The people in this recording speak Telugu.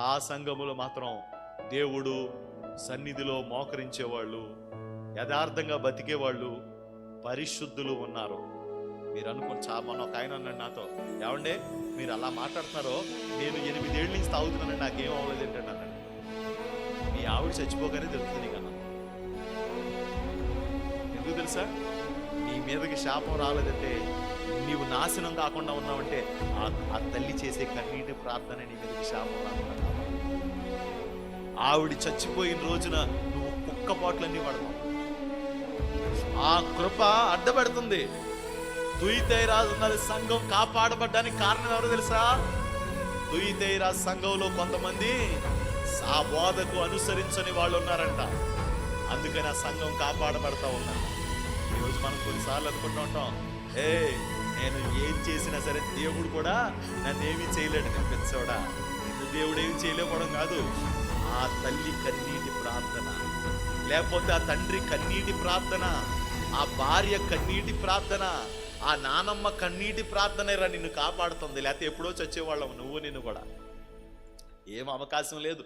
ఆ సంఘములో మాత్రం దేవుడు సన్నిధిలో మోకరించేవాళ్ళు, యథార్థంగా బతికేవాళ్ళు, పరిశుద్ధులు ఉన్నారు. మీరు అనుకుని మొన్న ఒక ఆయన అన్నాడు నాతో, ఏమండే మీరు అలా మాట్లాడుతున్నారో, నేను 8 ఏళ్ళ నుంచి తాగుతున్నానండి, నాకేం అవ్వలేదు ఏంటంటే అన్నాడు. మీ ఆవిడ చచ్చిపోగానే తెలుస్తుంది నీకు అన్నాను. ఎందుకు తెలుసా? నీ మీదకి శాపం రాలేదంటే, నీవు నాశనం కాకుండా ఉన్నావంటే ఆ తల్లి చేసే కన్నీటి ప్రార్థన నీ మీదకి శాపం రాకుండా. ఆవిడ చచ్చిపోయిన రోజున నువ్వు కుక్కపాట్లన్నీ పడతావు. ఆ కృప అడ్డపెడుతుంది. తుయితైరాజు సంఘం కాపాడబడ్డానికి కారణం ఎవరో తెలుసా? తుయితైరాజు సంఘంలో కొంతమంది ఆ బోధకు అనుసరించని వాళ్ళు ఉన్నారంట. అందుకని ఆ సంఘం కాపాడబడతా ఉన్నారు. ఈరోజు మనం కొన్నిసార్లు అనుకుంటూ ఉంటాం, నేను ఏం చేసినా సరే దేవుడు కూడా నన్ను ఏమీ చేయలేడు అనిపించవడా. దేవుడు ఏమి చేయలేకపోవడం కాదు, ఆ తల్లి కన్నీటి ప్రార్థన, లేకపోతే ఆ తండ్రి కన్నీటి ప్రార్థన, ఆ భార్య కన్నీటి ప్రార్థన, ఆ నానమ్మ కన్నీటి ప్రార్థనేరా నిన్ను కాపాడుతుంది. లేకపోతే ఎప్పుడో చచ్చేవాళ్ళం నువ్వు నేను కూడా. ఏం అవకాశం లేదు.